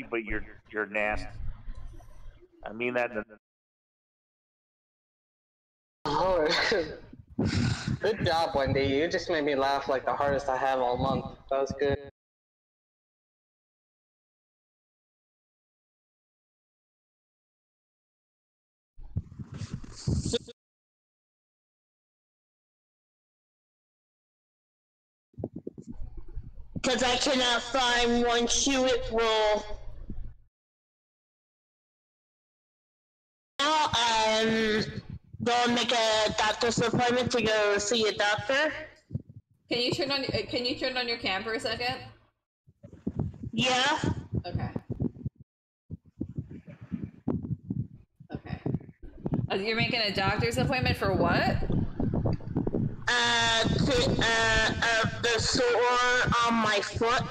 But you're nasty. I mean that. Oh, good job, Wendy. You just made me laugh like the hardest I have all month. That was good. Because I cannot find one shoe it will. Now I'm going to make a doctor's appointment to go see a doctor. Can you turn on your cam for a second? Yeah. Okay. Okay. You're making a doctor's appointment for what? The sore on my foot.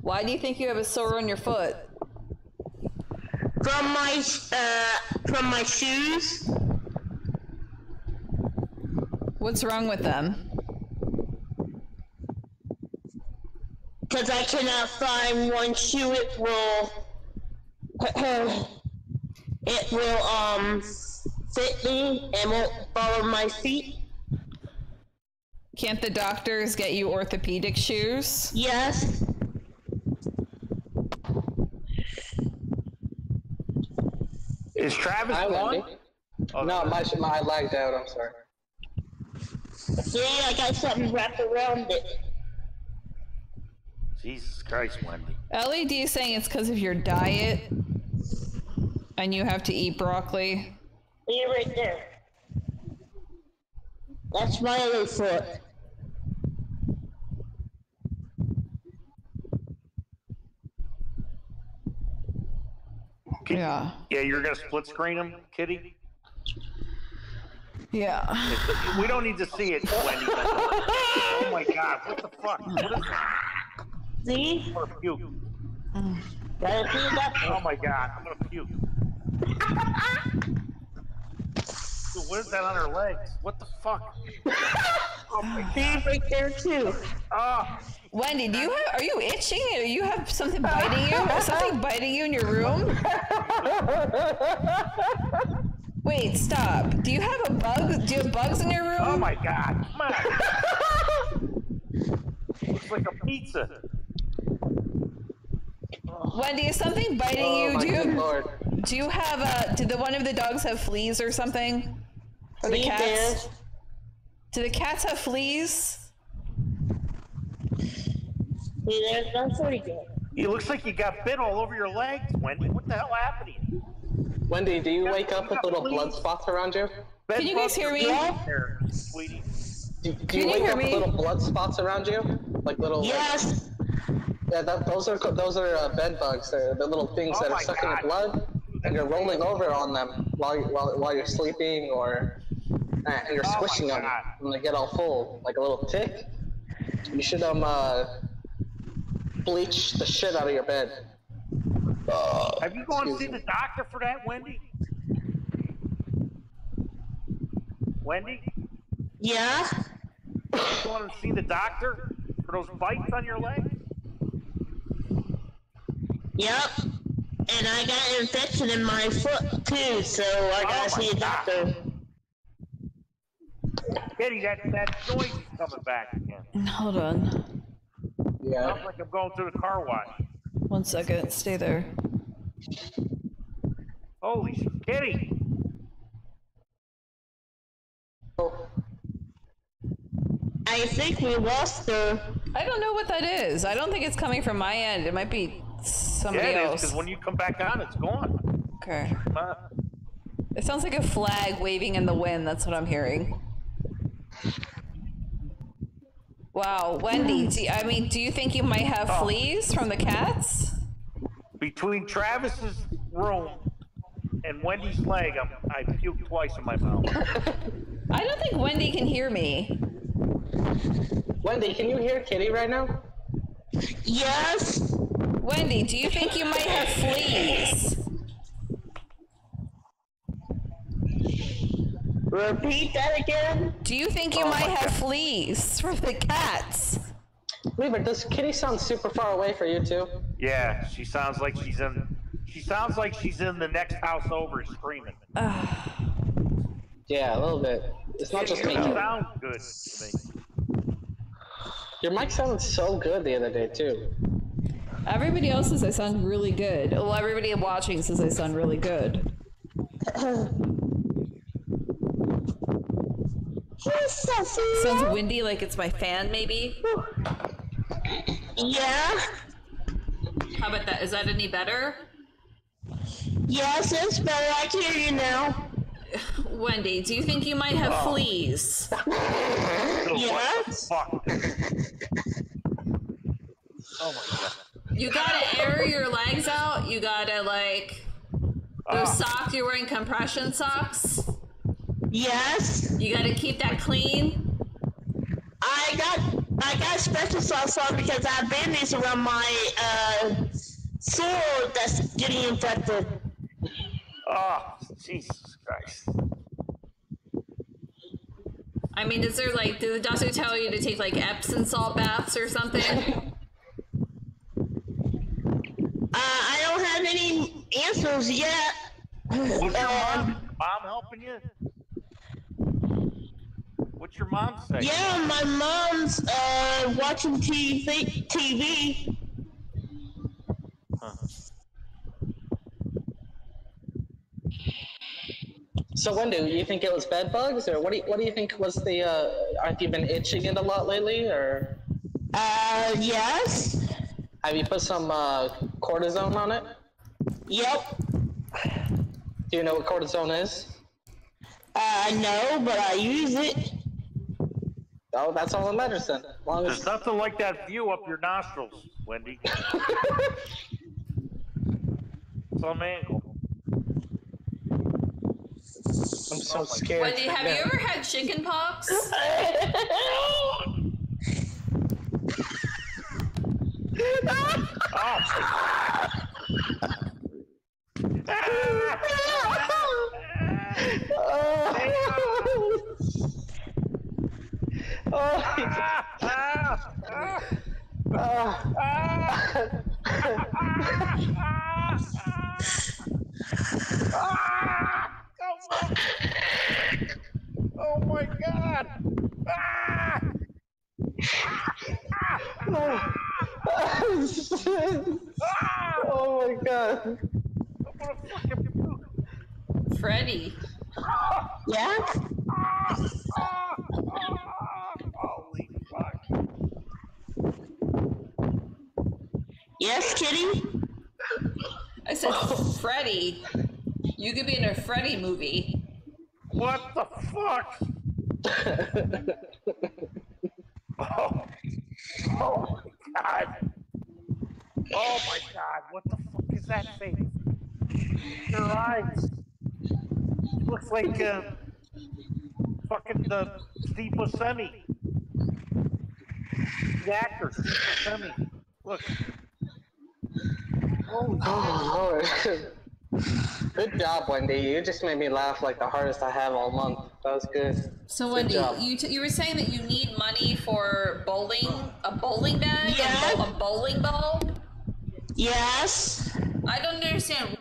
Why do you think you have a sore on your foot? From my shoes. What's wrong with them? Because I cannot find one shoe it will fit me and won't follow my feet. Can't the doctors get you orthopedic shoes? Yes. Is Travis on? Oh, no, my lagged out, I'm sorry. See, I got something wrapped around it. Jesus Christ, Wendy. LED is saying it's because of your diet and you have to eat broccoli. See right there. That's my other foot. Yeah. Yeah, you're gonna split screen him, Kitty? Yeah. We don't need to see it, Wendy. Oh my God, what the fuck? What is that? See? I'm gonna puke. Gotta see that. Oh my God, I'm gonna puke. Dude, what is that on her legs? What the fuck? Oh my God. Right there too. Oh. Wendy, are you itching? Or you have something biting you? Something biting you in your room? Wait, stop. Do you have a bug? Do you have bugs in your room? Oh my God, come on. Looks like a pizza. Wendy, is something biting you? Do you have did one of the dogs have fleas or something? Or the cats? Do the cats have fleas? See, that's pretty good. It looks like you got bit all over your legs, Wendy. What the hell happened to you? Wendy, do you wake up with little blood spots around you? Can you guys hear me? There, sweetie. Do you wake up with little blood spots around you? Like little... Yes. Yeah, those are bed bugs. They're the little things that are sucking your blood, and you're rolling over on them while you're sleeping, or and you're squishing them, and they get all full, like a little tick. You should bleach the shit out of your bed. Have you gone to see the doctor for that, Wendy? Wendy? Yeah. You want to see the doctor for those bites on your leg? Yep. and I got an infection in my foot too, so I gotta see a doctor. Kitty, that noise is coming back again. Hold on. Yeah. Sounds like I'm going through the car wash. 1 second, stay there. Holy shit, Kitty! Oh. I think we lost her. I don't know what that is. I don't think it's coming from my end. It might be somebody Yeah, it is, else. because when you come back on, it's gone. Okay. It sounds like a flag waving in the wind. That's what I'm hearing. Wow, Wendy, do you think you might have fleas from the cats? Between Travis's room and Wendy's leg, I puked twice in my mouth. I don't think Wendy can hear me. Wendy, can you hear Kitty right now? Yes. Wendy, do you think you might have fleas? Repeat that again. Do you think you might have fleas from the cats? Weaver, does Kitty sound super far away for you too? Yeah, she sounds like she's in the next house over screaming. Yeah, a little bit. It's not just me. You sound good to me. Your mic sounded so good the other day too. Everybody else says I sound really good. Well, everybody watching says I sound really good. Sounds windy, like it's my fan, maybe? Yeah. How about that? Is that any better? Yes, it's better. I can hear you now. Wendy, do you think you might have fleas? Yes. Fuck. Oh my god. You gotta air your legs out. You gotta, like, those socks you're wearing, compression socks. Yes. You gotta keep that clean. I got special sauce on because I have bandages around my sore that's getting infected. Oh, Jesus Christ. I mean, is there, like, did the doctor tell you to take, like, Epsom salt baths or something? I don't have any answers yet. What's your mom helping you? What's your mom say? Yeah, my mom's watching TV. Huh. So Wendy, you think it was bed bugs, or what do you think was the? Have you been itching it a lot lately, or? Yes. Have you put some cortisone on it? Yep. Do you know what cortisone is? No, but I use it. Oh, that's all the medicine. As long as There's nothing like that view up your nostrils, Wendy. Some angle. I'm so scared. Wendy, have you ever had chicken pox? Oh my god! Oh my god! I'm gonna fucking puke. Freddy. Yeah? Holy fuck! Yes, Kitty? I said Freddy. You could be in a Freddy movie. What the fuck? Oh my god! Oh my god! What the fuck is that thing? Your eyes. It looks like fucking the Steve Buscemi. The actor, Steve Buscemi. Look. Holy Oh Lord. Good job, Wendy. You just made me laugh like the hardest I have all month. That was good. So Wendy, you were saying that you need money for bowling, a bowling bag, Yeah. and a bowling ball. Yes. I don't understand.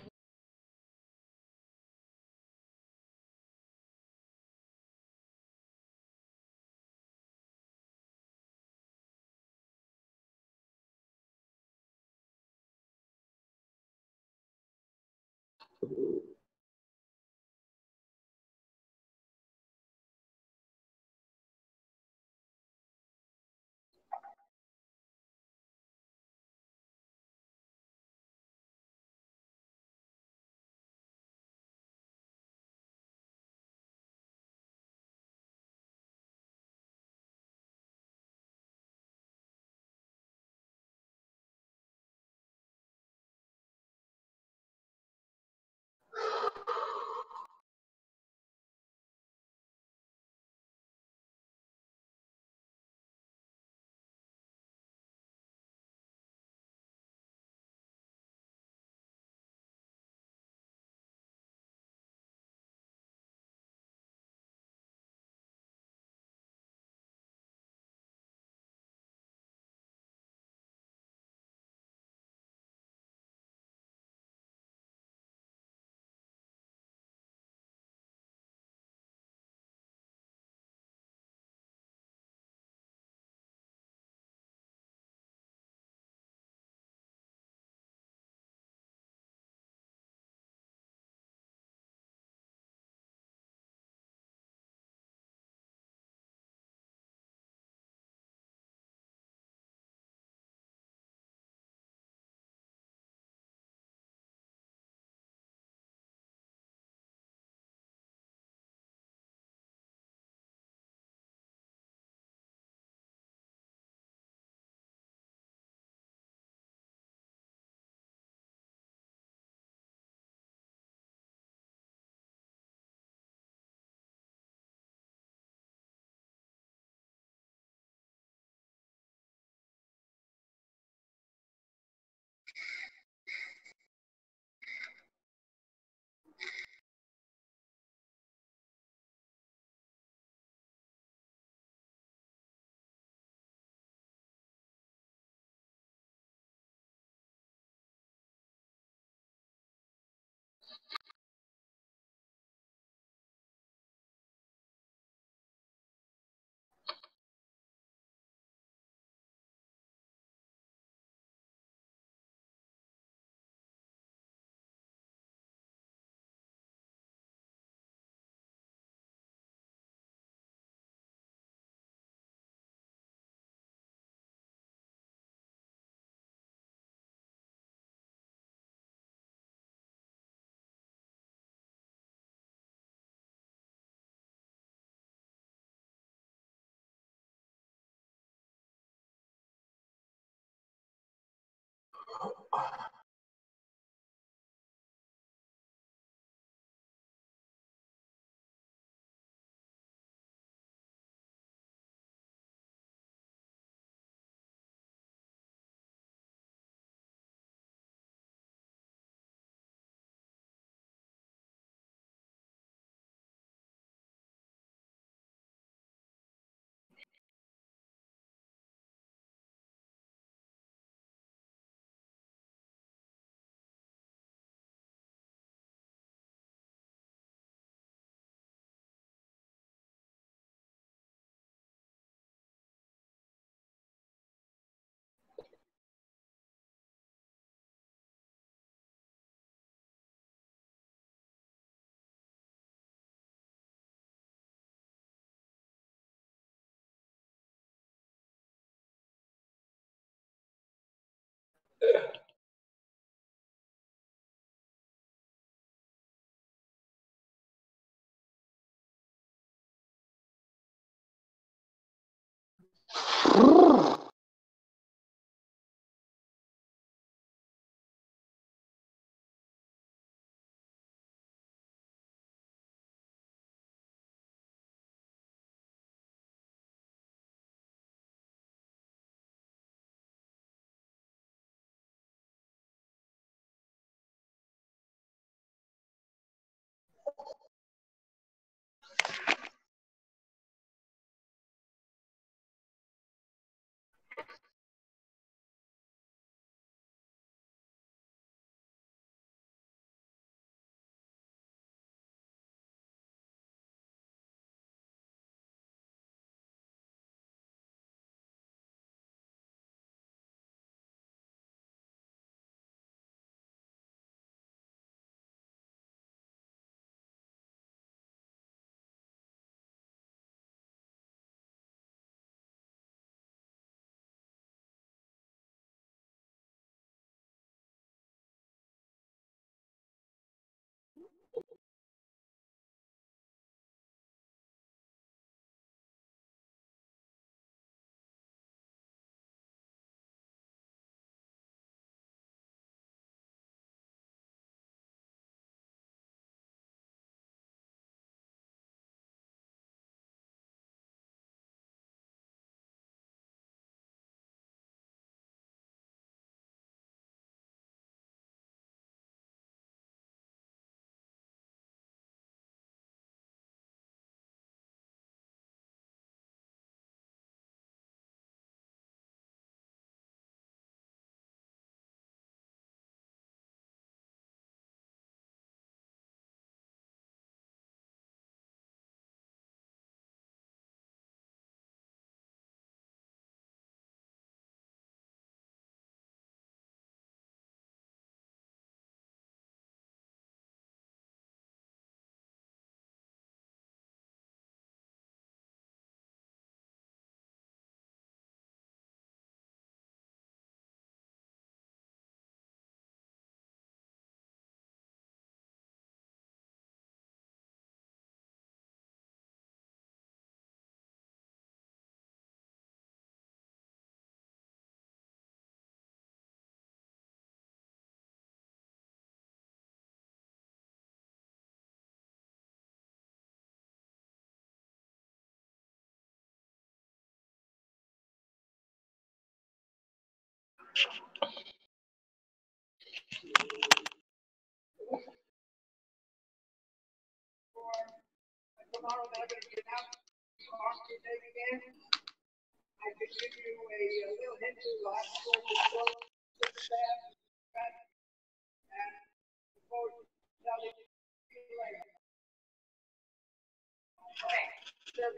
So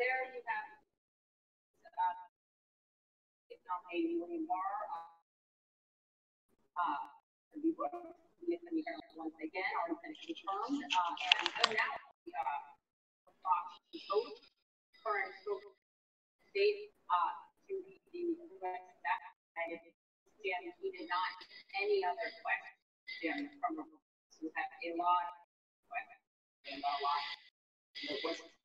there you have a million bar once again, already been confirmed, and now current state to the and he did not any other question from who have a lot of questions and a lot of questions.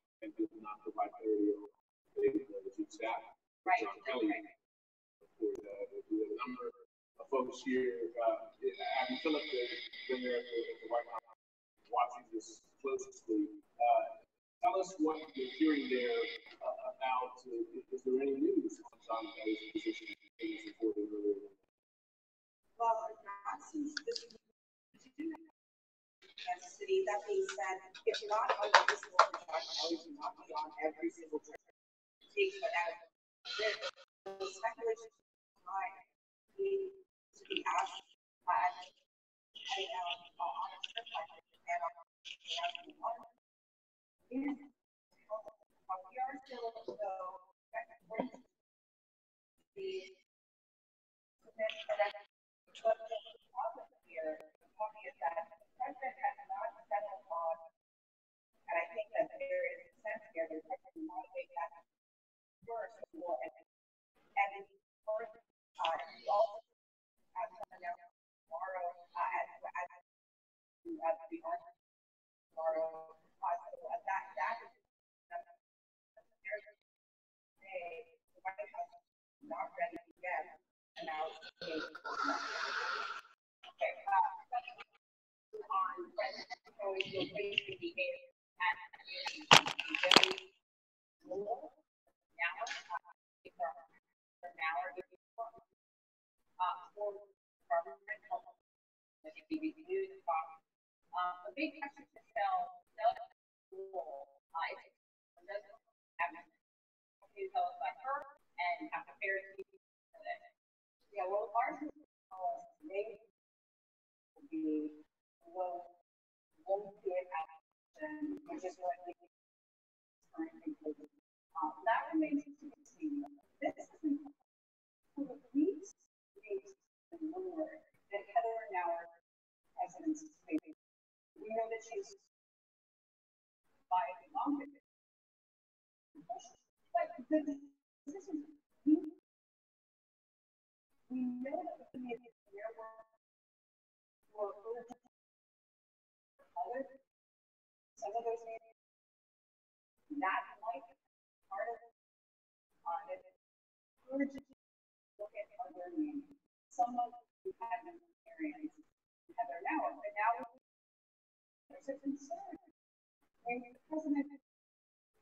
Not provide clarity on the staff. Right. For the number of folks here, I feel like when they're at the White House watching this closely. Tell us what you're hearing there about. Is there any news on those positions reported earlier? Well, not since this Kansas City. That being said, if you're not on every single project, you not be on every single case, but as the speculation time to be asked on a script like this and on we are still though the problem here is that the president has not settled on, and I think that there is a sense here that the president want to make that first before and first we also have someone else tomorrow as the tomorrow that is the White House is not ready yet, and now okay, on President always will basically behave at very low now for government the big question to sell it doesn't have to tell us about her and have to fair for that. Yeah, well, ours maybe be won't get out and we're just going to that remains to be seen. This is for the weeks and more that Heather and our president's facing. We know that she's by longer. But the decision we know that the community there were other some of those meetings that might be part of it encourage you to look at other meetings. Someone who had an experience Heather now, but now there's a concern. When the president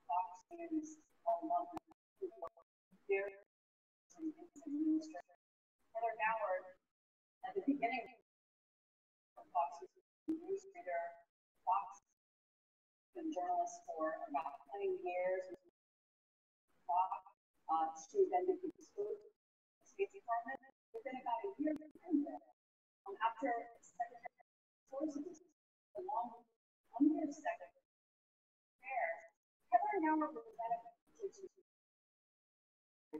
talks is very administration. Heather Nauer, at the beginning of Fox, was a news reader, Fox, been journalist for about 20 years. She then did the State Department. Within about a year after Secretary Sources, along under Secretary Affairs, Heather Nauer was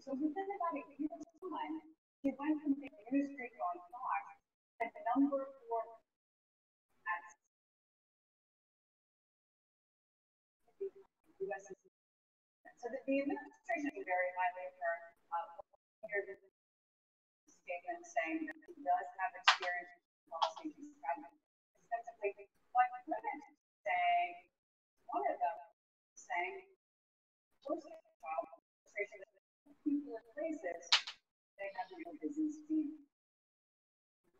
so within about a year's time, she went from the ministry on Fox and number 4 at the U.S. So the administration is very highly affirmed. Here's the statement saying that he does have experience in policy extensively, but women saying, one of them saying, people in places, they have no business being.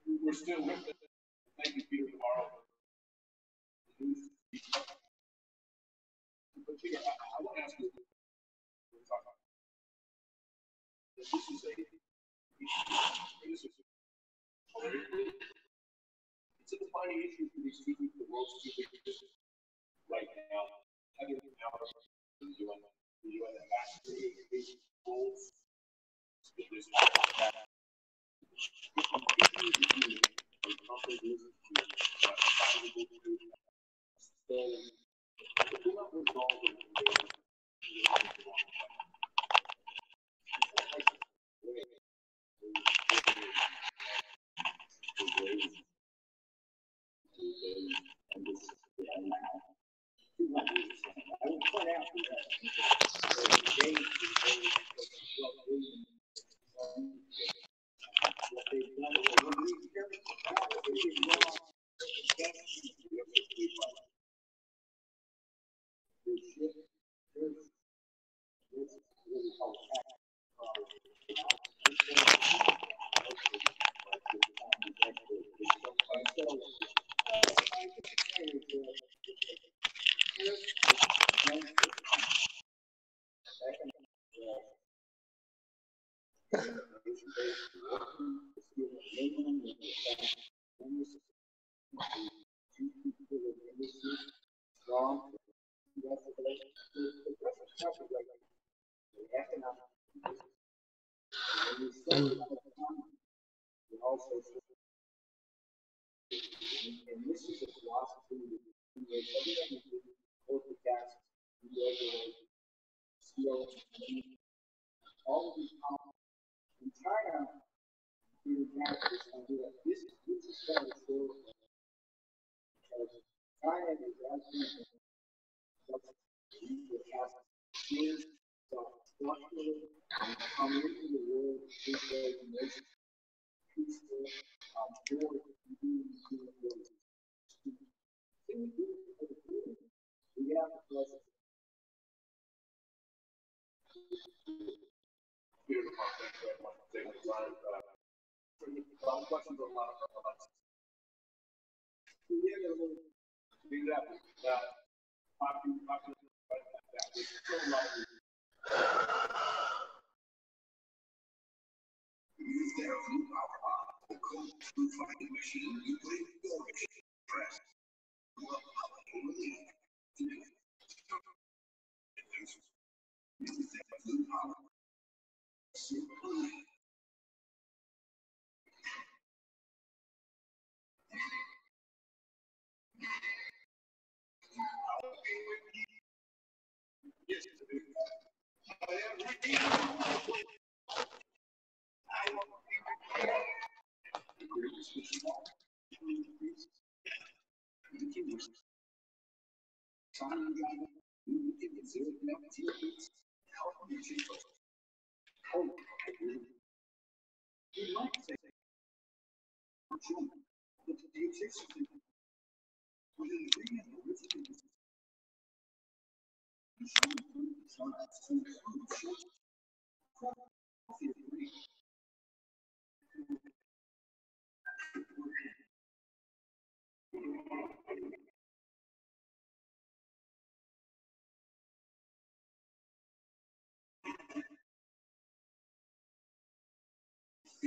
We're still with it. Thank you, Peter, tomorrow. But Peter, I want to ask you, this is It's a defining issue for these two people, the world's two biggest right now. Having now the UN ambassador is goals. There's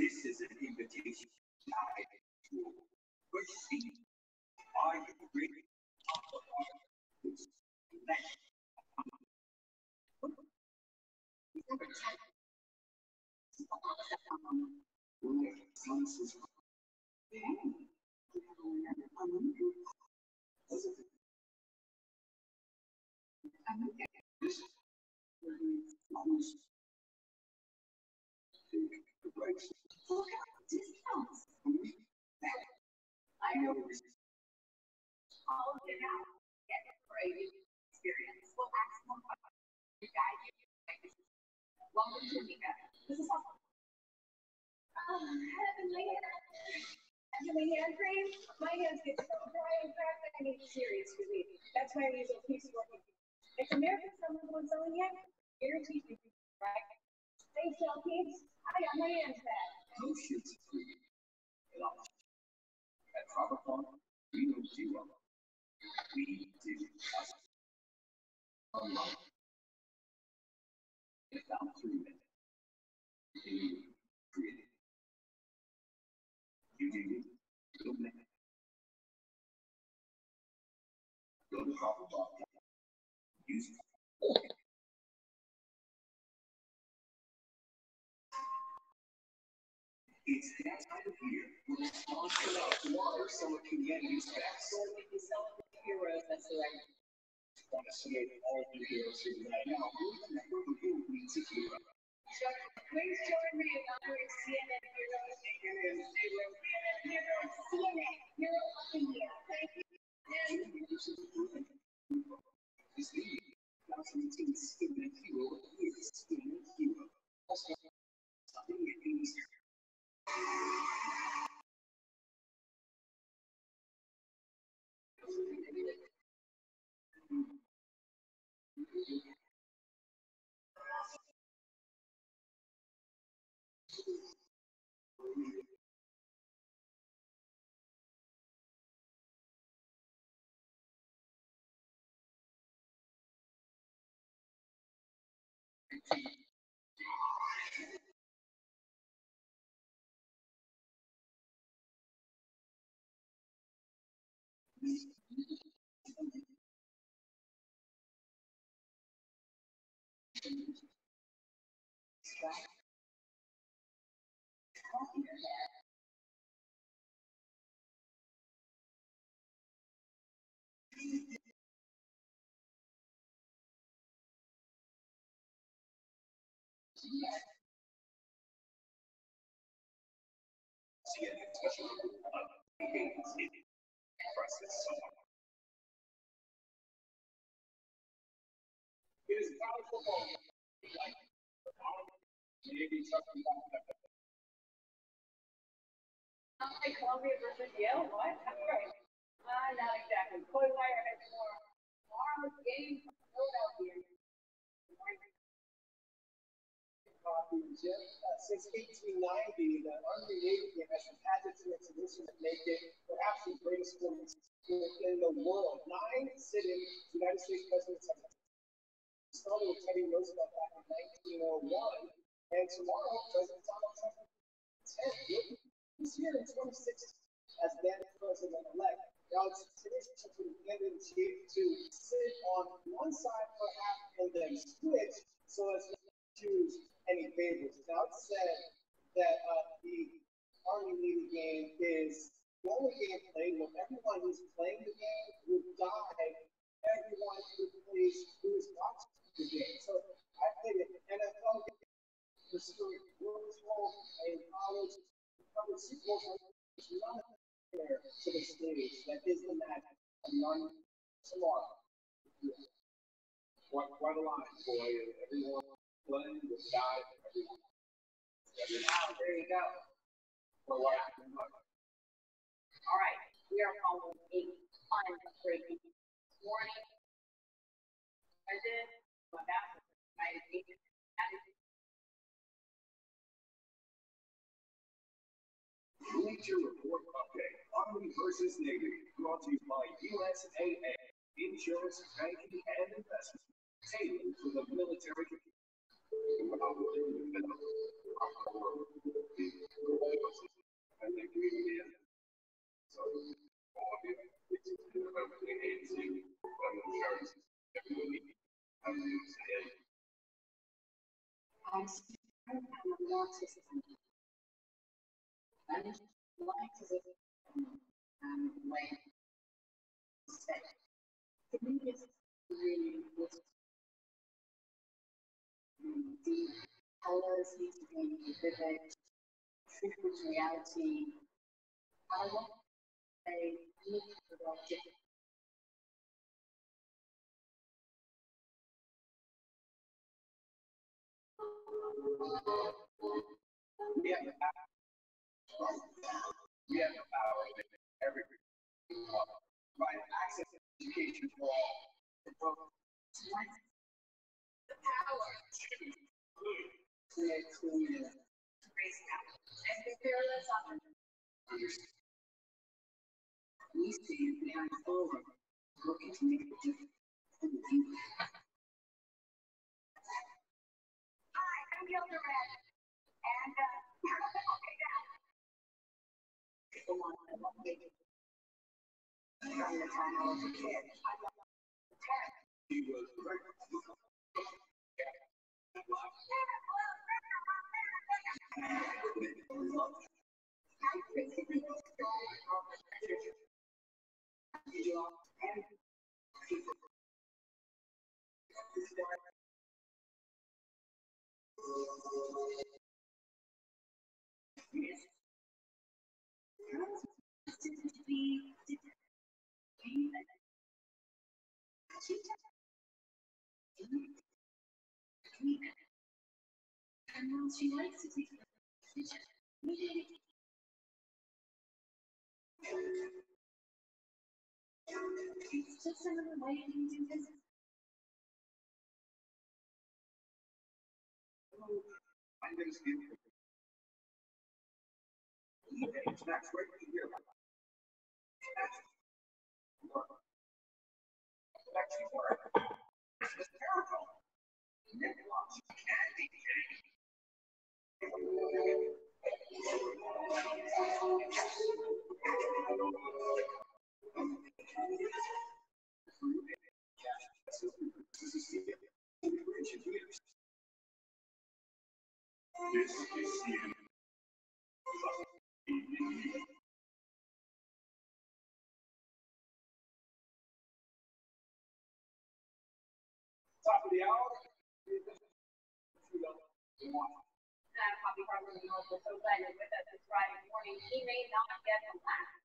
this is an invitation to proceed. Are you ready? I know this. I'll get out, get it for a experience. We'll ask more questions. To guide you. Welcome to Mika. This is awesome. Heavenly hand cream. My hands get so dry and cracked I need serious relief. That's why I use a piece of working. It's American summer one selling yet. Guaranteed to be right. Thanks, y'all kids. I got my hands back. No shit's free. At Tropicon, we know zero. We do us. Unlock. It found 3 minutes. You created. You It's that time of year when it's sponsored out water, someone can get used back. So if you celebrate heroes, that's the right. Want to see all the heroes here right now. Who needs a hero? Please join me in honoring CNN Heroes. CNN Heroes. CNN Hero of the Year. Thank you. This is the 2018 CNN Hero of the Year. CNN Hero. Also, something that means Columbia versus Yale? What? That's right. Not exactly. Coy Wire has more. Tomorrow's game from Philadelphia. Since 1890, the Army Navy game has added to its tradition that make it perhaps the greatest sport in the world. 9 sitting United States presidents have started with Teddy Roosevelt back in 1901, and tomorrow President Donald Trump is here in 2016 as then president-elect. Now it's tradition for the candidate to sit on one side for half and then switch so as to choose any favorites. Now it's said that the Army Navy game is the only game played where everyone who's playing the game would die. Everyone who is watching the game. So I played an NFL game, pursuing World War in college, covered Super Bowl. It's not fair to the stage. That is the match. I'm not tomorrow. Quite a line, boy. Everyone playing with guys. Everyone. There you go. All right. We are following a ton of breaking this morning. President of the United Nations. Bleacher Report Update. Army versus Navy. Brought to you by USAA. Insurance, banking, and investment. Tailored for the military. I'm scared of narcissism. I'm like to like say. To me, it's really important. The Kellers need to be vivid, truth with reality. I want to say, look at the world differently. We have the power. We have the power to make everything provide access to education for all. The power to raise capital and prepare us others. We stand behind forward, looking to make a difference. Hi, I'm Gilda Red, and She likes to take it's just another way to do this. I'm going to steal it. It's not right here. It's terrible. Top of the hour. Poppy Harlan North was so glad you're with us this Friday morning. He may not get the last.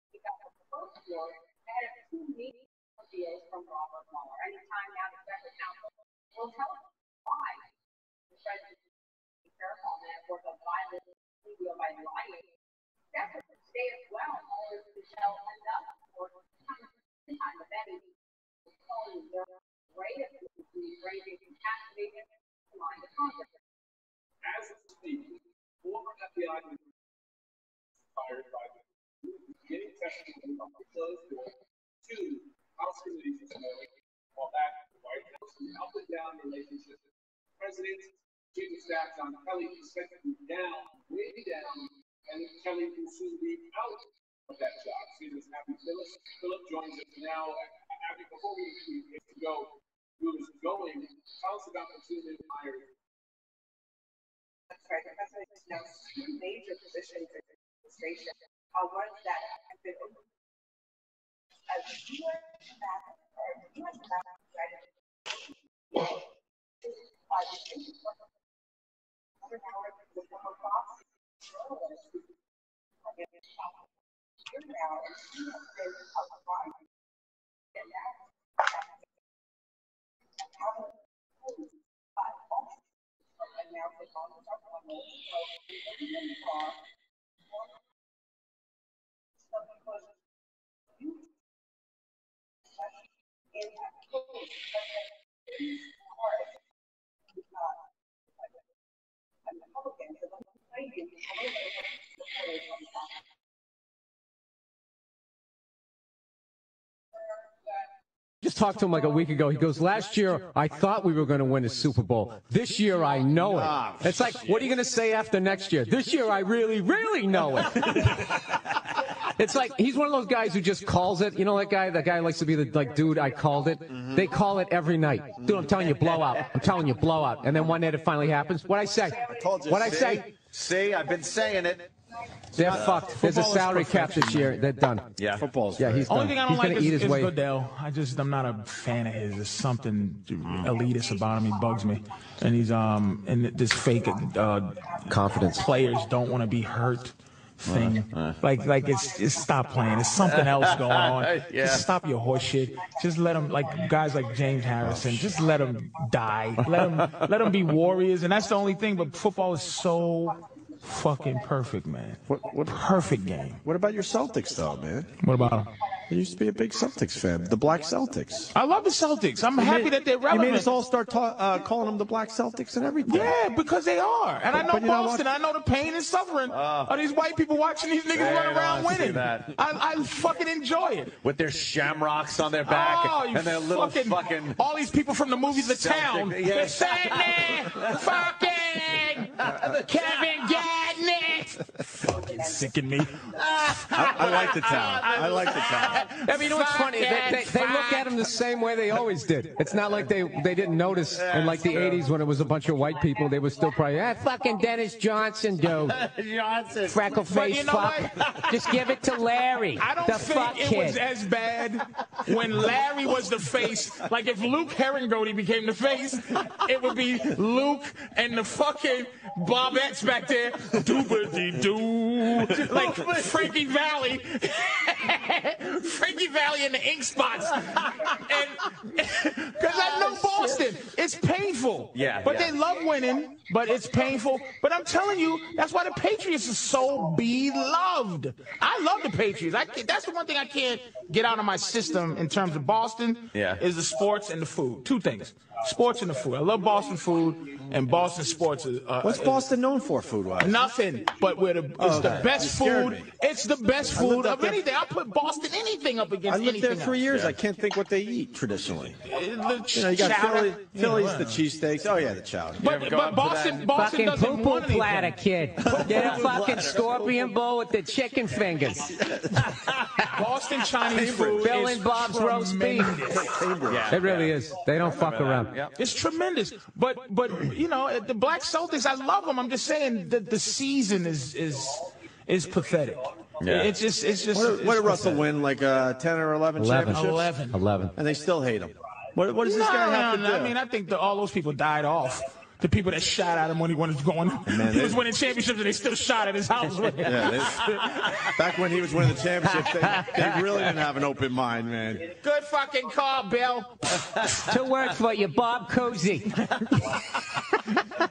He got the first floor ahead of 2 meeting deals from Robert Mueller. Anytime now the special counsel will tell us why the president is careful on that work of violence by lying. That's what the state as well. Mueller to tell enough for time of any calling their rate of raising capacity to line the Congress. As of speaking, former FBI fired by the beginning testimony on the closed door to House committees this morning, while back the White House and up and down relationship with the president, chief of staff John Kelly expected to be down, way down, and Kelly will soon be out of that job. Season's Abby Phillip joins us now. Abby, before we get to go, who is going, tell us about the two new hires. That's right. The president has announced 2 major positions in the administration, ones that have been open as U.S. ambassador strategy. The former Fox journalist who now and she has been outlined and Just talked to him like a week ago. He goes, last year, I thought we were going to win a Super Bowl. This year, I know it. It's like, what are you going to say after next year? This year, I really, really know it. It's like, he's one of those guys who just calls it. You know that guy? That guy likes to be the, like, dude, I called it. They call it every night. Dude, I'm telling you, blowout. I'm telling you, blowout. And then one night it finally happens. What'd I say? What'd I say? See, I've been saying it. They're fucked. There's a salary cap this year. They're done. Yeah, football's he's done. Only thing I don't he's like gonna eat his way. Goodell. I'm not a fan of his. There's something elitist about him. He bugs me. And he's and this fake confidence. Players don't want to be hurt thing. Like it's stop playing. There's something else going on. Just stop your horse shit. Just let them, like guys like James Harrison, just let them die. Let them be warriors. And that's the only thing. But football is so fucking perfect, man. What perfect game. What about your Celtics, though, man? What about them? You used to be a big Celtics fan. The Black Celtics. I love the Celtics. I'm happy that they're relevant. You made us all start calling them the Black Celtics and everything. Yeah, because they are. And I know Boston. I know the pain and suffering of these white people watching these niggas run around winning. I fucking enjoy it. With their shamrocks on their back and their little fucking... All these people from the movies The Town. Yeah. The Sandman. Fucking Kevin Gadnick. Fucking sicken me. I like the town. I like the town. I mean, you know what's funny? They look at him the same way they always did. It's not like they didn't notice in like the 80s when it was a bunch of white people. They were still probably, fucking Dennis Johnson, dude. Johnson. Freckle face fuck. Just give it to Larry. I don't think it was as bad when Larry was the face. Like if Luke Herringody became the face, it would be Luke and the fucking Bobettes back there. Doo-ba-dee-doo. Like Frankie Valli. Frankie Valli in the ink spots. And because I know Boston, it's painful. Yeah. But they love winning, but it's painful. But I'm telling you, that's why the Patriots are so beloved. I love the Patriots. That's the one thing I can't get out of my system in terms of Boston. Is the sports and the food. Two things. Sports and the food. I love Boston food, and Boston sports. What's Boston known for food-wise? Nothing. But it's the best food. It's the best food of anything. I put Boston anything up against anything. I lived there for years. I can't think what they eat traditionally. You got Philly's, the cheesesteaks. Oh yeah, the chowder. But Boston fucking doesn't want anything. platter, kid. Get a fucking scorpion bowl with the chicken fingers. Boston Chinese food Bill is and Bob's roast beef. It really is. They don't fuck around. It's tremendous. But you know, the Black Celtics, I love them. I'm just saying that the season is pathetic. Yeah. It's just. What did Russell win? Like 10 or 11 championships? 11. And they still hate him. What does this guy have to do? I mean, I think all those people died off. The people that shot at him when he was going, he was winning championships, and they still shot at his house. Back when he was winning the championships, they really didn't have an open mind, man. Good fucking call, Bill. 2 words for you, Bob Cousy.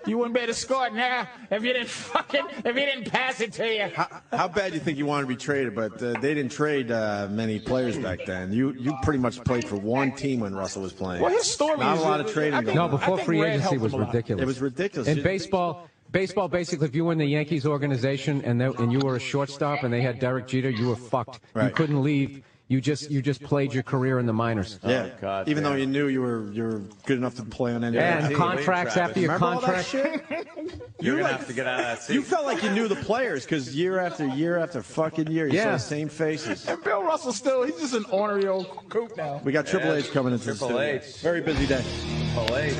You wouldn't be able to score now if you didn't pass it to you. How bad do you think you wanted to be traded? But they didn't trade many players back then. You pretty much played for one team when Russell was playing. Well, his story not is a lot of trading going on. No, before free agency was ridiculous. It was ridiculous. In baseball, basically, if you were in the Yankees organization and you were a shortstop and they had Derek Jeter, you were fucked. Right. You couldn't leave. You just played your career in the minors. Yeah, God, even though you knew you were good enough to play on any other and team. contracts after your contract. You're gonna have to get out of that seat. You felt like you knew the players because year after year after fucking year, you saw the same faces. And Bill Russell he's just an ornery old coot now. We got Triple H coming into the studio. Very busy day. Triple H.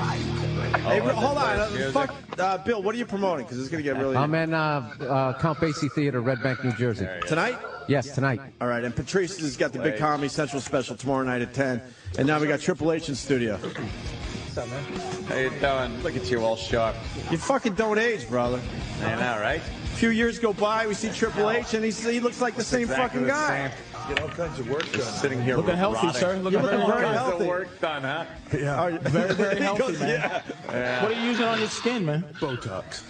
Hey, hold on. Bill, what are you promoting? Because it's going to get really... I'm in Count Basie Theater, Red Bank, New Jersey. Tonight? Yes, tonight. All right, and Patrice has got the big Comedy Central special tomorrow night at 10. And now we got Triple H in studio. What's up, man? How you doing? Look at you, all sharp. You fucking don't age, brother. I know, right? A few years go by, we see Triple H, and he looks like the same fucking guy. Get all kinds of work done. Sitting here looking healthy, sir. Looking very healthy. Work done, huh? Yeah, very, very healthy, man. Yeah. What are you using on your skin, man? Botox.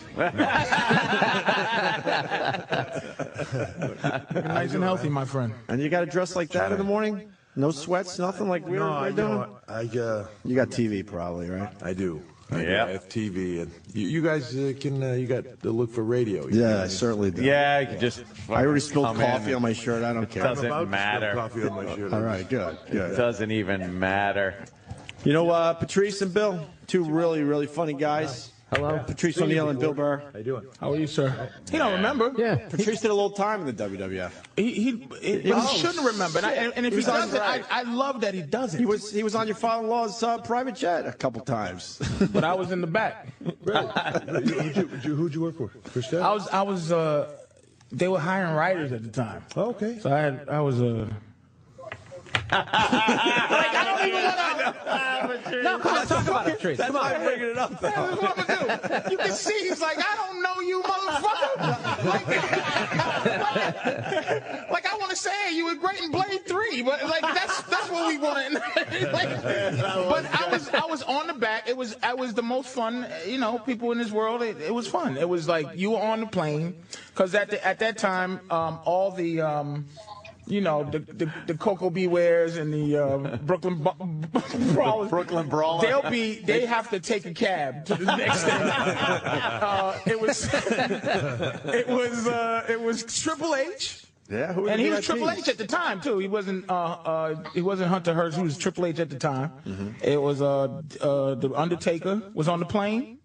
Nice and healthy, my friend. And you got to dress like that in the morning? No sweats, nothing like we're doing? You got TV probably, right? I do. Yeah, I have TV, and you guys you got to look for radio. Yeah, I certainly do. Yeah, you just. I already spilled coffee on my shirt. I don't care. Doesn't matter. Coffee on my shirt. All right, good. It doesn't even matter. You know, Patrice and Bill, two really, really funny guys. Hello. Patrice O'Neal and Bill Burr. How you doing? How are you, sir? He don't remember. Yeah. Patrice did a little time in the WWF. He shouldn't remember. And if he doesn't, I love that he doesn't. He was on your father-in-law's private jet a couple times. But I was in the back. Really? Who'd you work for? Christian? I was. They were hiring writers at the time. Oh, okay. So I was I don't even want to. No, come on, talk about it, Patrice. That's why I'm bringing it up, though. That's what I'm gonna do. You can see he's like, I don't know you, motherfucker. Like I want to say you were great in Blade 3, but like that's what we want to. But I was on the back. It was the most fun. You know, people in this world. It was fun. It was like you were on the plane because at that time all the. You know, the Cocoa Bewares and the Brooklyn Brawlers. Brooklyn Brawlers. They have to take a cab to the next thing. It was Triple H. Yeah, and he was Triple H at the time too. He wasn't Hunter Hearst. He was Triple H at the time. Mm-hmm. It was the Undertaker was on the plane,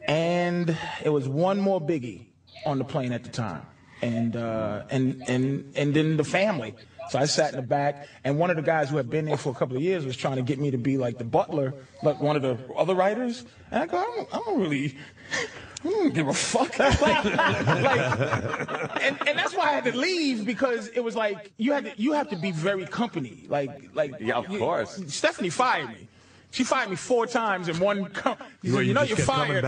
and it was one more biggie. on the plane at the time, and then the family. So I sat in the back, and one of the guys who had been there for a couple of years was trying to get me to be like the butler, like one of the other writers. And I go, I don't give a fuck. And that's why I had to leave, because it was like you have to be very company. Yeah, of course. Stephanie fired me. She fired me 4 times in one. You're fired.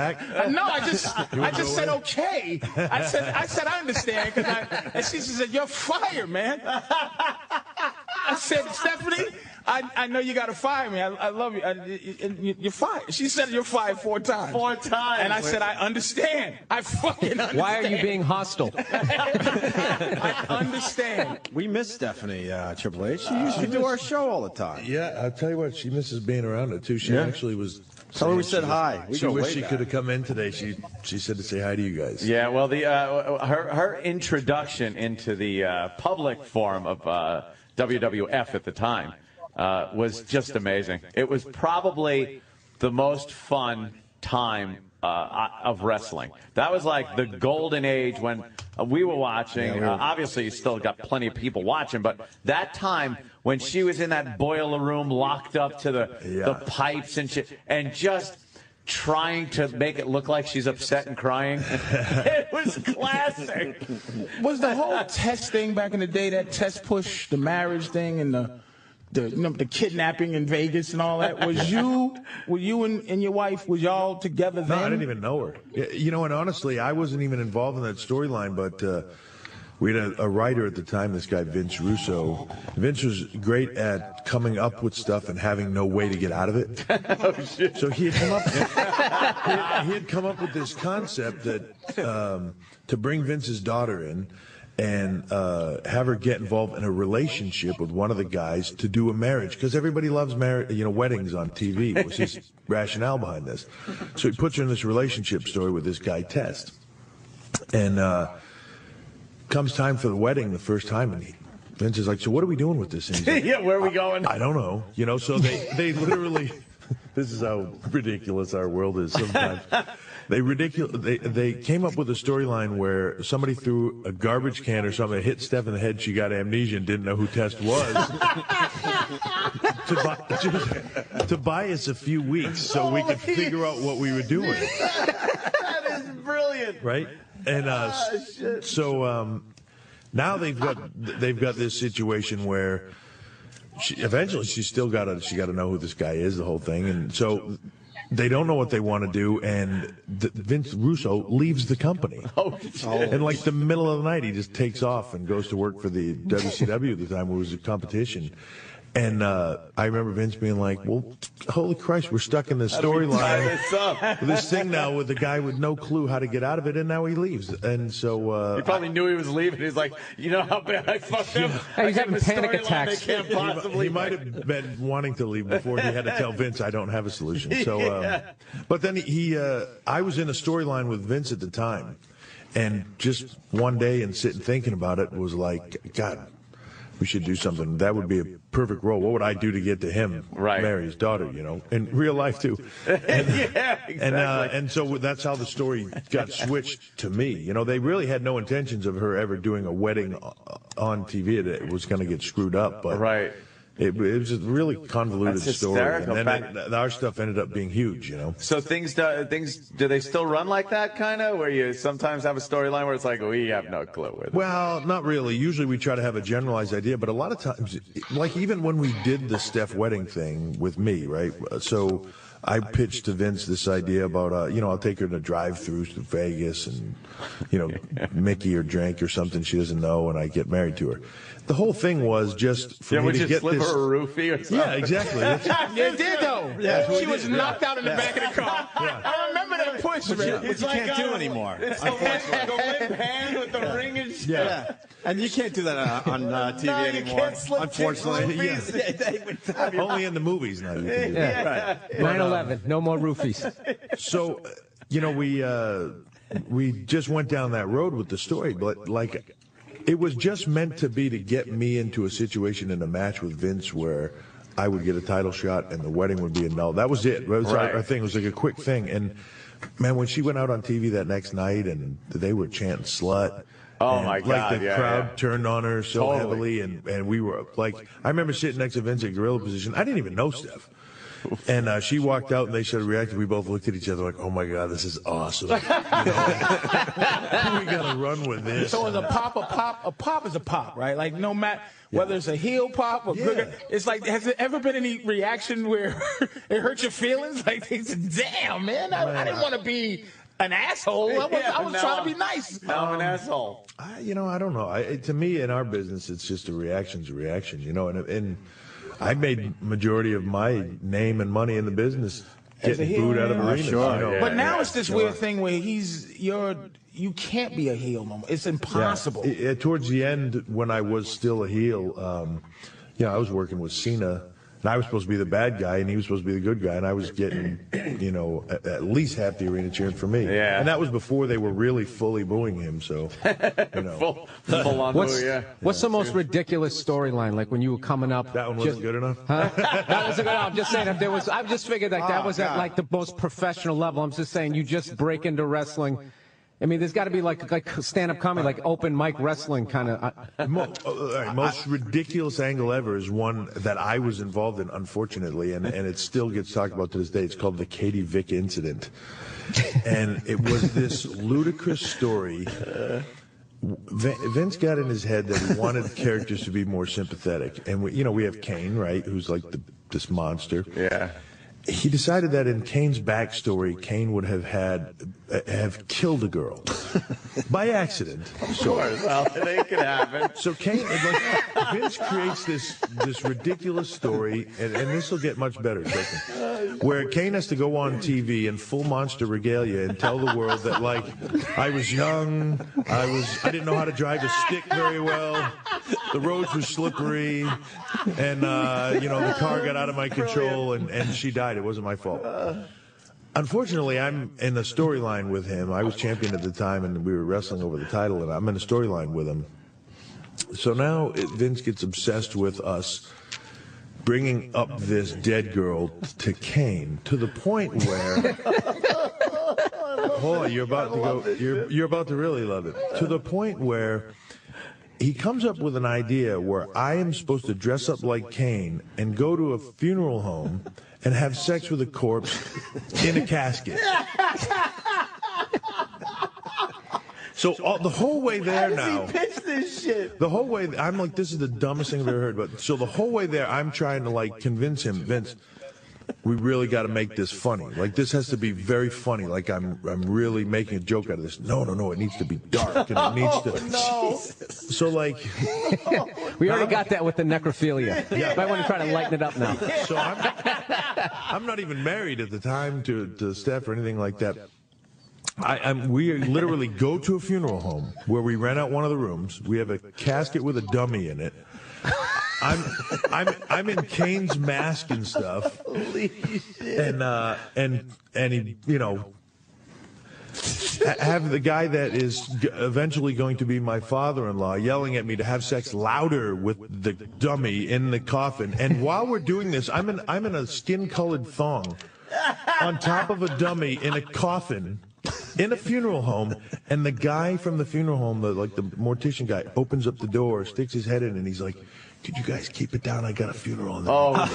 No, I just said okay. I said I understand, and she said, you're fired, man. I said, Stephanie, I know you got to fire me. I love you. You're fired. She said you're fired 4 times. 4 times. And I said, I understand. I fucking understand. Why are you being hostile? I understand. We miss Stephanie, Triple H. She used to do our show all the time. Yeah, I'll tell you what, she misses being around it too. She actually was. Tell her we said hi. She wished she could have come in today. She said to say hi to you guys. Yeah, well, her introduction into the public forum of WWF at the time was just amazing. It was probably the most fun time of wrestling. That was like the golden age when we were watching. Obviously, you still got plenty of people watching, but that time when she was in that boiler room locked up to the pipes and shit, and just trying to make it look like she's upset and crying. It was classic. Was the whole test thing back in the day, that test push, the marriage thing, and the kidnapping in Vegas and all that? Were you and your wife, was y'all together then? No, I didn't even know her. You know, and honestly, I wasn't even involved in that storyline, but we had a writer at the time, this guy Vince Russo. Vince was great at coming up with stuff and having no way to get out of it. Oh, shit. So he had come up with this concept that to bring Vince's daughter in and have her get involved in a relationship with one of the guys to do a marriage, because everybody loves weddings on TV. Was his rationale behind this? So he puts her in this relationship story with this guy Test, and comes time for the wedding the first time, and Vince is like, so what are we doing with this? And he's like, yeah, where are we going? I don't know. So they literally, this is how ridiculous our world is sometimes. They came up with a storyline where somebody threw a garbage can or something, hit Steph in the head, she got amnesia and didn't know who Test was, to buy us a few weeks so we could figure out what we were doing. That is brilliant. Right? And now they've got this situation where eventually she's got to know who this guy is, the whole thing, and so they don't know what they want to do, and Vince Russo leaves the company. Oh, shit. In like the middle of the night, he just takes off and goes to work for the WCW at the time, where it was a competition. And I remember Vince being like, well, holy Christ, we're stuck in this storyline. This thing now with the guy with no clue how to get out of it, and now he leaves. And so he probably knew he was leaving. He's like, you know how bad I fucked up? He's having panic attacks. He might have been wanting to leave before he had to tell Vince, I don't have a solution. So, but then I was in a storyline with Vince at the time, and just one day and sitting thinking about it was like, God, we should do something. That would be a perfect role. What would I do to get to him? Right. Marry his daughter, in real life too. And, yeah, exactly. And so that's how the story got switched to me. They really had no intentions of her ever doing a wedding on TV. It was going to get screwed up, but right. It was a really convoluted story, hysterical. And then our stuff ended up being huge, So things do they still run like that, kind of, where you sometimes have a storyline where it's like, we have no clue with it? Well, not really. Usually we try to have a generalized idea, but a lot of times, like even when we did the Steph wedding thing with me, right? So I pitched to Vince this idea about, I'll take her to drive-throughs to Vegas and, Mickey or drink or something she doesn't know, and I get married to her. The whole thing was just for me to get slip this. Her a roofie or something? Yeah, exactly. It did though. Yeah, she was knocked out in the back of the car. Yeah. I remember that push, man. Which you can't do anymore. It's the limp hand with the ring and shit. Yeah. And you can't do that on TV anymore. You can't slip unfortunately. Only in the movies now. You can do that. Right. 9/11. No more roofies. So, we just went down that road with the story, but like, it was just meant to be to get me into a situation in a match with Vince where I would get a title shot and the wedding would be annulled. That was it. That was our thing. It was like a quick thing. And man, when she went out on TV that next night and they were chanting slut. Oh my God! Like the crowd turned on her so heavily, and we were like, I remember sitting next to Vince at gorilla position. I didn't even know Steph, and she walked out and they started reacting. We both looked at each other like, oh my God, this is awesome. We gotta run with this. So is a pop is a pop, right? Like no matter whether it's a heel pop or good, it's like, has there ever been any reaction where it hurt your feelings? Like they said, damn man, I didn't want to be an asshole. I was trying to be nice. Now I'm an asshole. I don't know. To me, in our business, it's just a reaction's a reaction, and I made majority of my name and money in the business getting booed out of arenas. Sure. But now it's this weird thing where you can't be a heel no more. It's impossible. Yeah. Towards the end, when I was still a heel, I was working with Cena. And I was supposed to be the bad guy, and he was supposed to be the good guy, and I was getting, at least half the arena cheering for me. Yeah. And that was before they were really fully booing him, so, Full on What's the most ridiculous storyline, like when you were coming up? That one wasn't good enough? Huh? That wasn't good enough. I'm just saying, I just figured that was at, like, the most professional level. I'm just saying, you just break into wrestling. I mean, there's got to be like stand-up comedy, like open mic wrestling kind of. Most ridiculous angle ever is one that I was involved in, unfortunately, and it still gets talked about to this day. It's called the Katie Vick incident, and it was this ludicrous story. Vince got in his head that he wanted characters to be more sympathetic, and we have Kane, right, who's like this monster. Yeah. He decided that in Kane's backstory, Kane would have killed a girl by accident. Sure, well, it could happen. So Vince creates this ridiculous story, and this will get much better, where Kane has to go on TV in full monster regalia and tell the world that, like, I was young, I didn't know how to drive a stick very well, the roads were slippery, and the car got out of my control, and she died. It wasn't my fault. Unfortunately, I'm in a storyline with him. I was champion at the time, and we were wrestling over the title, and I'm in a storyline with him. So now Vince gets obsessed with us bringing up this dead girl to Kane to the point where hold on, you're about to really love it. To the point where he comes up with an idea where I am supposed to dress up like Kane and go to a funeral home and have sex with a corpse in a casket. So the whole way there now. He pitched this shit. The whole way, I'm like, this is the dumbest thing I've ever heard. But so the whole way there, I'm trying to like convince him, Vince, we really got to make this funny. Like, this has to be very funny. Like, I'm really making a joke out of this. No, it needs to be dark, and it needs to. No. So like, we already got that with the necrophilia. Yeah. Might want to try to lighten it up now. So I'm not even married at the time to Steph or anything like that. We literally go to a funeral home where we rent out one of the rooms. We have a casket with a dummy in it. I'm in Kane's mask and stuff. Holy shit. And he, have the guy that is eventually going to be my father-in-law yelling at me to have sex louder with the dummy in the coffin. And while we're doing this, I'm in a skin-colored thong on top of a dummy in a coffin in a funeral home, and the guy from the funeral home, the mortician guy, opens up the door, sticks his head in, and he's like, could you guys keep it down? I got a funeral. Oh,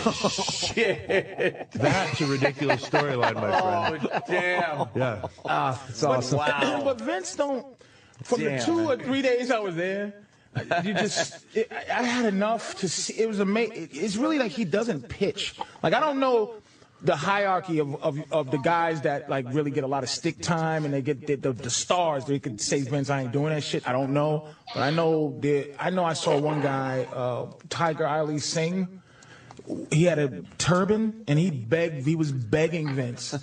shit. That's a ridiculous storyline, my friend. Oh, damn. Yeah. It's awesome. Wow. But Vince don't, from the 2 or 3 days I was there, I had enough to see. It was amazing. It's really like he doesn't pitch. Like, I don't know the hierarchy of the guys that like really get a lot of stick time and they get the stars. They could say, Vince, I ain't doing that shit. I don't know, but I know I saw one guy, Tiger Ali Singh. He had a turban and he was begging Vince.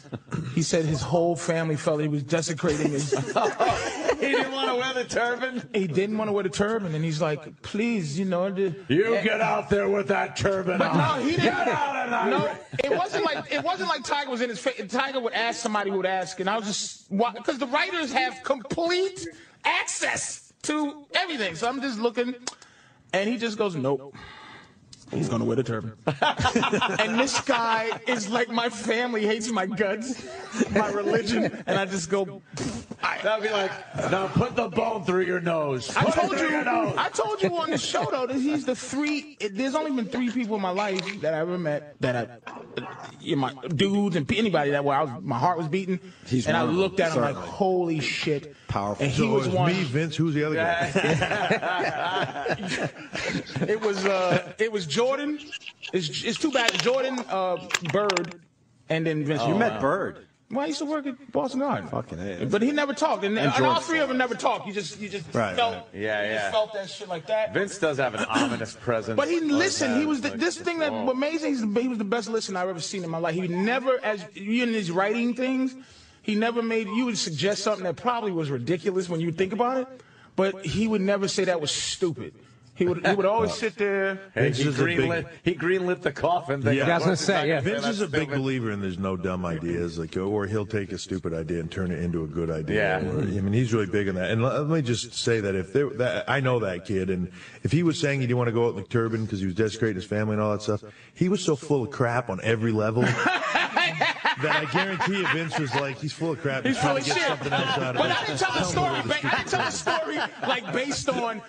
He said his whole family felt he was desecrating his. He didn't want to wear the turban? He didn't want to wear the turban, and he's like, please, You get out there with that turban on. No, he didn't. Get out of there. No, it wasn't like Tiger was in his face. Tiger would ask somebody who would ask, and I was just, because the writers have complete access to everything. So I'm just looking, and he just goes, nope. He's gonna wear the turban. And this guy is like my family, hates my guts, my religion, and I just go. That'd be like, now put the bone through your nose. I told you on the show though that he's there's only been 3 people in my life that I ever met my dudes and anybody that my heart was beating. And I looked at him like, holy shit. Powerful. And he was one. Me, Vince. Who's the other guy? It was Jordan. It's too bad. Jordan, Bird, and then Vince. You met Bird. Well, I used to work at Boston Garden. Fucking A. But he never talked. And all 3 of them never talked. You just felt. Yeah. You felt that shit like that. Vince does have an ominous presence. But he listened. He was this thing that was amazing. He was the best listener I've ever seen in my life. He never, as you in his writing things, he never made. You would suggest something that probably was ridiculous when you think about it, but he would never say that was stupid. He would always sit there. Hey, he greenlit the coffin thing. Yeah, I was gonna say, yeah. Vince is a big believer in there's no dumb ideas, or he'll take a stupid idea and turn it into a good idea. Yeah. I mean, he's really big on that. And let me just say that I know that kid, and if he was saying he didn't want to go out in the turban because he was desecrating his family and all that stuff, he was so full of crap on every level. That I guarantee you, Vince was like, he's full of crap. He's full trying of to get shit. something else out of But it. I didn't tell a story. I tell a story based on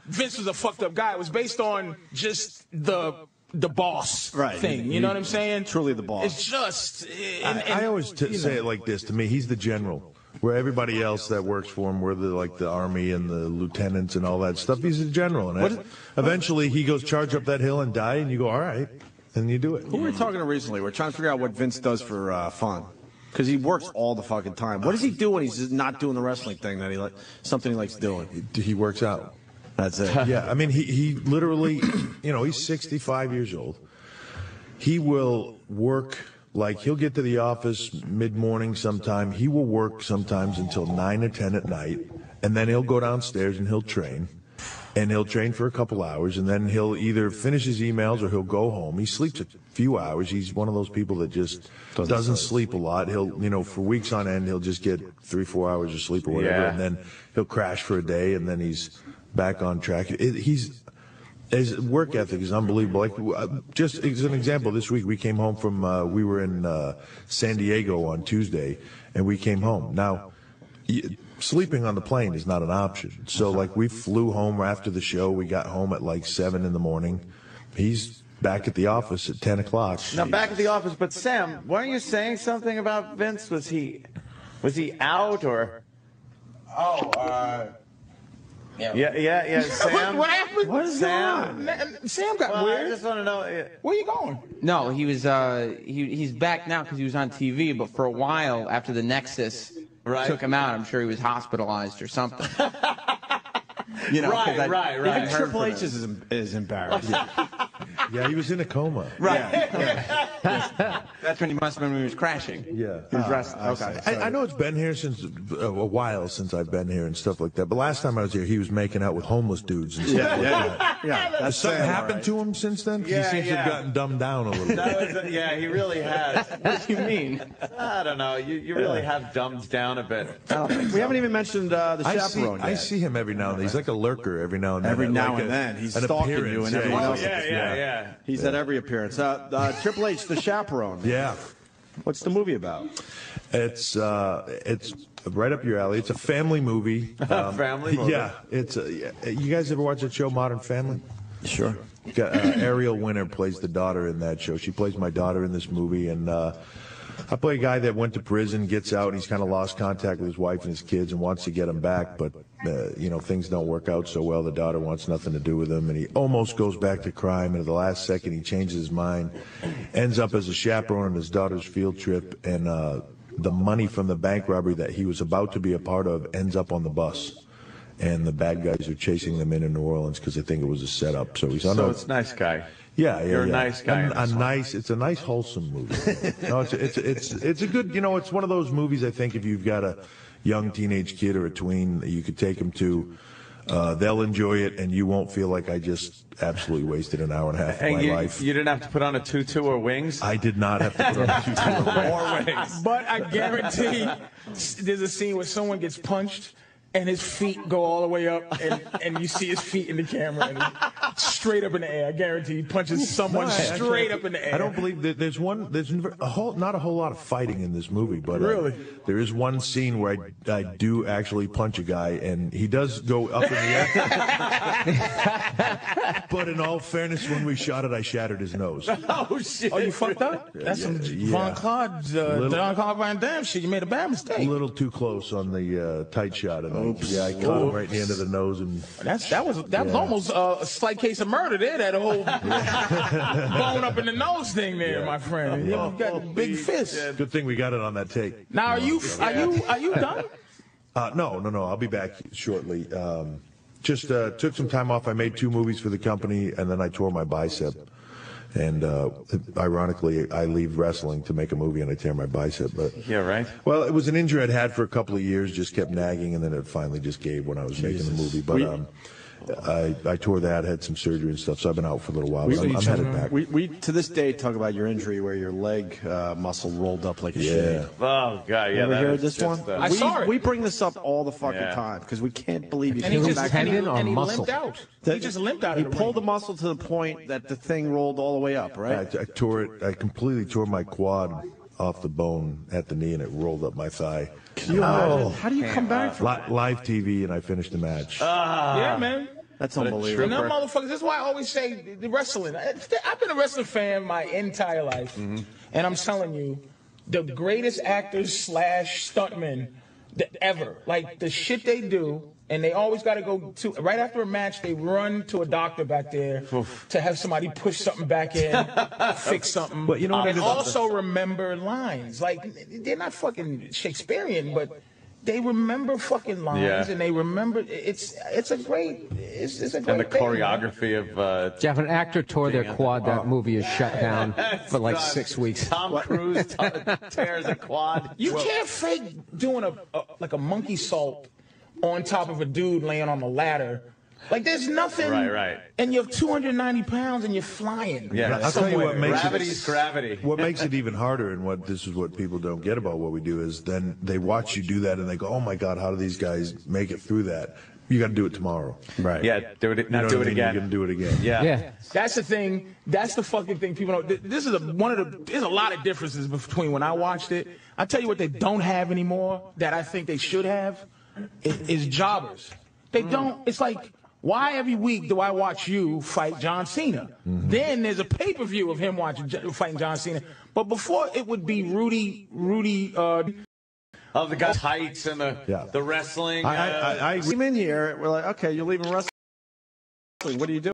Vince was a fucked up guy. It was based on just the boss thing. You know what I'm saying? Truly the boss. It's just. I always say it like this. To me, he's the general. Where everybody else that works for him, where the army and the lieutenants and all that stuff, he's a general. And eventually he goes charge up that hill and die, and you go, all right. And you do it. Who were we talking to recently? We're trying to figure out what Vince does for fun. Because he works all the fucking time. What does he do when he's just not doing the wrestling thing that something he likes doing? He works out. That's it. Yeah, I mean, he literally, he's 65 years old. He will work, he'll get to the office mid-morning sometime. He will work sometimes until 9 or 10 at night. And then he'll go downstairs and he'll train. And he'll train for a couple hours, and then he'll either finish his emails or he'll go home. He sleeps a few hours. He's one of those people that just doesn't sleep a lot. He'll, for weeks on end, he'll just get 3-4 hours of sleep or whatever, and then he'll crash for a day, and then he's back on track. His work ethic is unbelievable. Just as an example, this week we came home from, we were in San Diego on Tuesday, and we came home. Now, sleeping on the plane is not an option. So, we flew home after the show. We got home at 7 in the morning. He's back at the office at 10 o'clock. Now, back at the office. But, Sam, weren't you saying something about Vince? Was he out or? Yeah, Sam. What happened? What is Sam? Sam got weird. I just want to know. Where you going? No, he was. He's back now because he was on TV. But for a while after the Nexus took him out, I'm sure he was hospitalized or something. Right. Even Triple H is embarrassed. Yeah, he was in a coma. Right. Yeah. That's when he must have been when he was crashing. Yeah. He was wrestling. Okay. I know it's been here since a while since I've been here and stuff like that. But last time I was here, he was making out with homeless dudes and stuff like that. Has something happened to him since then? He seems to have gotten dumbed down a little bit. Yeah, he really has. What do you mean? I don't know. You really have dumbed down a bit. We haven't even mentioned the chaperone yet. I see him every now and then. He's like a lurker every now and then. Every now and then. He's stalking you and everyone else. Yeah. He's at every appearance. Triple H, the chaperone. Yeah. What's the movie about? It's right up your alley. It's a family movie. Family movie? Yeah. You guys ever watch that show, Modern Family? Sure. Ariel Winter plays the daughter in that show. She plays my daughter in this movie, and I play a guy that went to prison, gets out, and he's kind of lost contact with his wife and his kids and wants to get them back, but things don't work out so well. The daughter wants nothing to do with him, and he almost goes back to crime, and at the last second he changes his mind, ends up as a chaperone on his daughter's field trip, and the money from the bank robbery that he was about to be a part of ends up on the bus. And the bad guys are chasing them into New Orleans because they think it was a setup. So he's on. So it's nice guy. Yeah. You're a nice guy. It's a nice, wholesome movie. No, it's a good. It's one of those movies. I think if you've got a young teenage kid or a tween that you could take them to, they'll enjoy it, and you won't feel like I just absolutely wasted an hour and a half of my life. You didn't have to put on a tutu or wings? I did not have to put on a tutu or wings. But I guarantee there's a scene where someone gets punched and his feet go all the way up, and you see his feet in the camera, and he's straight up in the air. I guarantee he punches someone straight up in the air. I don't believe that there's not a whole lot of fighting in this movie, but really, there is one scene where I do actually punch a guy, and he does go up in the air. But in all fairness, when we shot it, I shattered his nose. Oh shit! Oh, you fucked up? That's some Von Claude, Don Claude Van Damme shit. You made a bad mistake. A little too close on the tight shot, and I caught him right in the end of the nose, and that was almost a slight case of murder there. That whole bone up in the nose thing there, my friend. You got a big fist. Good thing we got it on that tape. Now, are you done? No. I'll be back shortly. Just took some time off. I made 2 movies for the company, and then I tore my bicep. And ironically, I leave wrestling to make a movie, and I tear my bicep. But yeah, right. Well, it was an injury I'd had for a couple of years, just kept nagging, and then it finally just gave when I was making the movie. But I tore that, had some surgery and stuff, so I've been out for a little while. I'm headed back. We to this day talk about your injury where your leg muscle rolled up like a shit. Oh god, yeah. You ever hear this one? I saw it. We bring this up all the fucking time because we can't believe you. And he just tendon or he muscle? limped out. He just limped out. He pulled the muscle to the point that the thing rolled all the way up, right? I tore it. I completely tore my quad off the bone at the knee, and it rolled up my thigh. How do you come back from live TV, and I finished the match. Yeah, man. That's unbelievable. And them motherfuckers, this is why I always say the wrestling. I've been a wrestling fan my entire life. And I'm telling you, the greatest actors / stuntmen ever. Like, the shit they do, and they always got to go to, right after a match, they run to a doctor back there to have somebody push something back in, fix something. But you know what and also remember lines. Like, they're not fucking Shakespearean, but they remember fucking lines, and they remember it's a great And the thing, choreography of Jeff, an actor tore their quad. That movie is shut down for like 6 weeks. Tom Cruise tears a quad. You can't fake doing a monkey salt on top of a dude laying on a ladder. Like, there's nothing. Right. And you're 290 pounds and you're flying. Yeah, I'll tell you what makes gravity's gravity. What makes it even harder, and this is what people don't get about what we do, is then they watch you do that and they go, "Oh my God, how do these guys make it through that?" You got to do it tomorrow. Right. Yeah, do it again. You're going to do it again. Yeah. That's the thing. That's the fucking thing. People don't. This is there's a lot of differences between when I watched it. I tell you what they don't have anymore that I think they should have is jobbers. They don't. It's like, why every week do I watch you fight John Cena? Then there's a pay-per-view of him fighting John Cena. But before, it would be Rudy. Of the guy's heights and the wrestling. I came in here. We're like, okay, you're leaving wrestling. What do you do?